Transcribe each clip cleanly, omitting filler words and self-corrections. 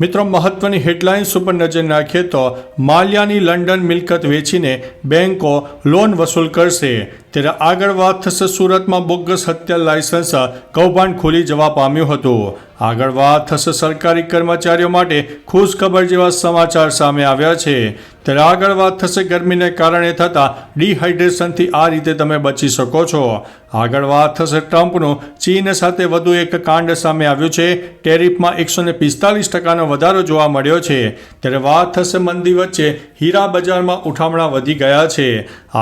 મિત્રો, મહત્વની હેડલાઇન્સ ઉપર નજર નાખીએ તો માલ્યાની લંડન મિલકત વેચીને બેંકો લોન વસૂલ કરશે, ત્યારે આગળ વાત થશે સુરતમાં બોગસ હત્યા લાયસન્સ કૌભાંડ ખુલી જવા પામ્યું હતું. આગળ વાત થશે સરકારી કર્મચારીઓ માટે ખુશખબર જેવા સમાચાર સામે આવ્યા છે. ત્યારે આગળ વાત થશે ગરમીને કારણે થતા ડિહાઇડ્રેશનથી આ રીતે તમે બચી શકો છો. આગળ વાત થશે ટ્રમ્પનું ચીન સાથે વધુ એક કાંડ સામે આવ્યું છે. ટેરિફમાં 145% વધારો જોવા મળ્યો છે. ત્યારે વાત થશે મંદી વચ્ચે હીરા બજારમાં ઉઠામણા વધી ગયા છે.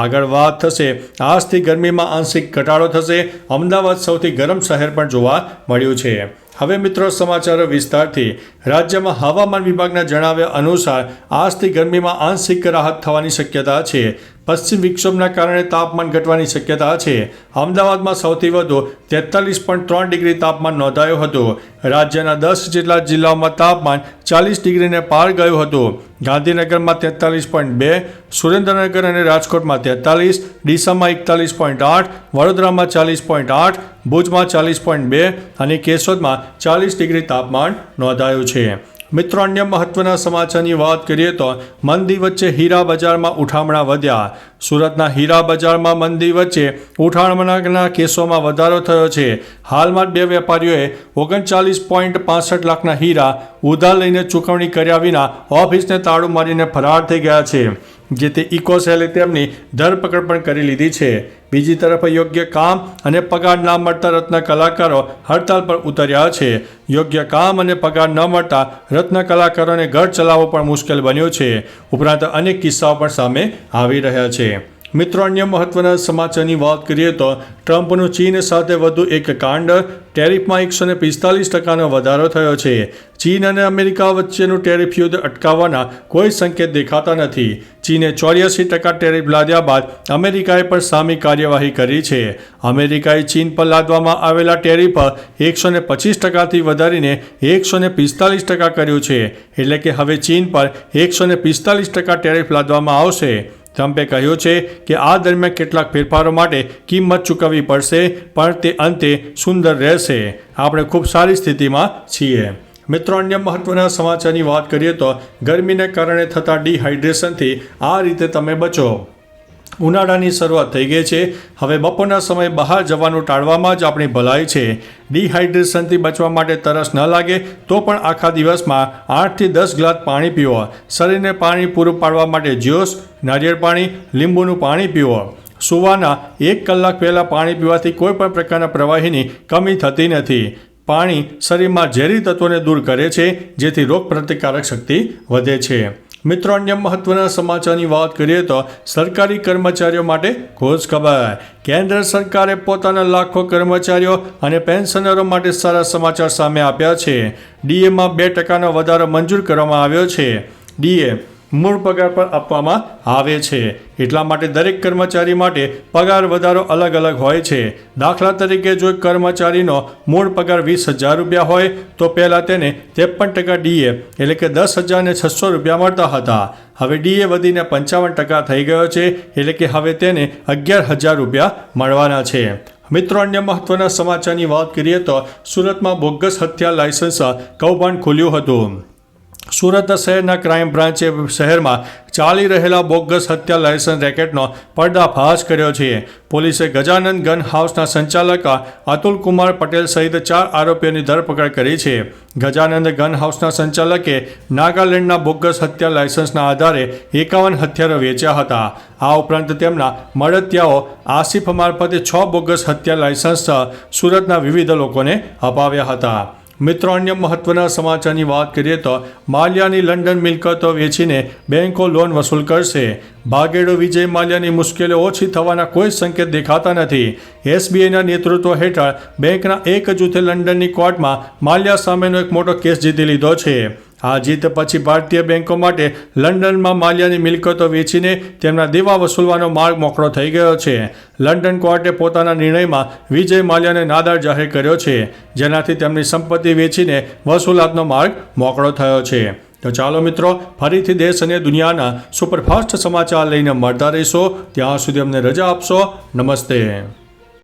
આગળ વાત થશે આજથી ગરમીમાં આંશિક ઘટાડો થશે. અમદાવાદ સૌથી ગરમ શહેર પણ જોવા મળ્યું છે. હવે મિત્રો સમાચારો વિસ્તારથી. રાજ્યમાં હવામાન વિભાગના જણાવ્યા અનુસાર આજથી ગરમીમાં આંશિક રાહત થવાની શક્યતા છે. પશ્ચિમ વિક્ષોભના કારણે તાપમાન ઘટવાની શક્યતા છે. અમદાવાદમાં સૌથી વધુ 43.3 ડિગ્રી તાપમાન નોંધાયું હતું. રાજ્યના 10 જેટલા જિલ્લાઓમાં તાપમાન 40 ડિગ્રીને પાર ગયું હતું. ગાંધીનગરમાં 43.2, સુરેન્દ્રનગર અને રાજકોટમાં 43, ડીસામાં 41.8, વડોદરામાં 40.8, ભુજમાં 40.2 અને કેશોદમાં 40 ડિગ્રી તાપમાન નોંધાયું છે. મિત્રો, અન્ય મહત્વના સમાચારની વાત કરીએ તો મંદી વચ્ચે હીરા બજારમાં ઉઠામણા વધ્યા. સુરતના હીરા બજારમાં મંદી વચ્ચે ઉઠામણાના કેસોમાં વધારો થયો છે. હાલમાં 2 વેપારીઓએ 39.65 લાખના હીરા ઉધાર લઈને ચૂકવણી કર્યા વિના ઓફિસને તાળું મારીને ફરાર થઈ ગયા છે, જેથી ઇકોસેલે તેમની ધરપકડ પણ કરી લીધી છે. બીજી તરફ યોગ્ય કામ અને પગાર ના મળતા રત્ન કલાકારો હડતાલ પર ઉતર્યા છે. યોગ્ય કામ અને પગાર ન મળતા રત્ન કલાકારોને ઘર ચલાવવો પણ મુશ્કેલ બન્યું છે. ઉપરાંત અનેક કિસ્સાઓ પણ સામે આવી રહ્યા છે. મિત્રો, અન્ય મહત્વના સમાચારની વાત કરીએ તો ટ્રમ્પનું ચીન સાથે વધુ એક કાંડ. ટેરિફમાં 145% વધારો થયો છે. ચીન અને અમેરિકા વચ્ચેનું ટેરિફ યુદ્ધ અટકાવવાના કોઈ સંકેત દેખાતા નથી. ચીને 84% ટેરિફ લાદ્યા બાદ અમેરિકાએ પણ સામી કાર્યવાહી કરી છે. અમેરિકાએ ચીન પર લાદવામાં આવેલા ટેરિફ 125%થી વધારીને 145% કર્યું છે. એટલે કે હવે ચીન પર 145% ટેરિફ લાદવામાં આવશે. ટ્રમ્પે કહ્યું છે કે આ દરમિયાન કેટલાક ફેરફારો માટે કિંમત ચૂકવવી પડશે, પણ તે અંતે સુંદર રહેશે. આપણે ખૂબ સારી સ્થિતિમાં છીએ. મિત્રો, અન્ય મહત્વના સમાચારની વાત કરીએ તો ગરમીને કારણે થતા ડિહાઇડ્રેશનથી આ રીતે તમે બચો. ઉનાળાની શરૂઆત થઈ ગઈ છે. હવે બપોરના સમયે બહાર જવાનું ટાળવામાં જ આપણી ભલાઈ છે. ડિહાઇડ્રેશનથી બચવા માટે તરસ ન લાગે તો પણ આખા દિવસમાં 8થી 10 ગ્લાસ પાણી પીવો. શરીરને પાણી પૂરું પાડવા માટે જ્યુસ, નારિયેળ પાણી, લીંબુનું પાણી પીવો. સૂવાના 1 કલાક પહેલાં પાણી પીવાથી કોઈ પણ પ્રકારના પ્રવાહીની કમી થતી નથી. પાણી શરીરમાં ઝેરી તત્વોને દૂર કરે છે, જેથી રોગપ્રતિકારક શક્તિ વધે છે. મિત્રો, અન્ય મહત્વના સમાચારની વાત કરીએ તો સરકારી કર્મચારીઓ માટે ખુશ ખબર. કેન્દ્ર સરકારે પોતાના લાખો કર્મચારીઓ અને પેન્શનરો માટે સારા સમાચાર સામે આપ્યા છે. ડીએમાં 2% વધારો મંજૂર કરવામાં આવ્યો છે. ડીએ મૂળ પગાર પર આપવામાં આવે છે. એટલા માટે દરેક કર્મચારી માટે પગાર વધારો અલગ અલગ હોય છે. દાખલા તરીકે જો કર્મચારીનો મૂળ પગાર 20,000 રૂપિયા હોય તો પહેલાં તેને 53% ડીએ એટલે કે 10,600 રૂપિયા મળતા હતા. હવે ડીએ વધીને 55% થઈ ગયો છે, એટલે કે હવે તેને 11,000 રૂપિયા મળવાના છે. મિત્રો, અન્ય મહત્વના સમાચારની વાત કરીએ તો સુરતમાં બોગસ હત્યા લાયસન્સ કૌભાંડ ખુલ્યું હતું. સુરત શહેરના ક્રાઇમ બ્રાન્ચે શહેરમાં ચાલી રહેલા બોગસ હત્યા લાયસન્સ રેકેટનો પર્દાફાશ કર્યો છે. પોલીસે ગજાનંદ ગન હાઉસના સંચાલક અતુલ કુમાર પટેલ સહિત 4 આરોપીઓની ધરપકડ કરી છે. ગજાનંદ ગન હાઉસના સંચાલકે નાગાલેન્ડના બોગસ હત્યા લાયસન્સના આધારે 51 હથિયારો વેચ્યા હતા. આ ઉપરાંત તેમના મળતિયાઓ આસિફ મારફતે 6 બોગસ હત્યા લાયસન્સ સુરતના વિવિધ લોકોને અપાવ્યા હતા. મિત્રો, અન્ય મહત્વના સમાચારની વાત કરીએ તો માલ્યાની લંડન મિલકતો વેચીને બેંકો લોન વસૂલ કરશે. ભાગેડુ વિજય માલ્યાની મુશ્કેલીઓ ઓછી થવાના કોઈ સંકેત દેખાતા નથી. એસબીઆઈના નેતૃત્વ હેઠળ બેંકના એક જૂથે લંડનની કોર્ટમાં માલ્યા સામેનો એક મોટો કેસ જીતી લીધો છે. આ જીત પછી ભારતીય બેંકો માટે લંડનમાં માલ્યાની મિલકતો વેચીને તેમના દેવા વસૂલવાનો માર્ગ મોકળો થઈ ગયો છે. લંડન કોર્ટે પોતાના નિર્ણયમાં વિજય માલ્યાને નાદાર જાહેર કર્યો છે, જેનાથી તેમની સંપત્તિ વેચીને વસૂલાતનો માર્ગ મોકળો થયો છે. તો ચાલો મિત્રો, ફરીથી દેશ અને દુનિયાના સુપરફાસ્ટ સમાચાર લઈને મળતા રહીશો. ત્યાં સુધી અમને રજા આપશો. નમસ્તે.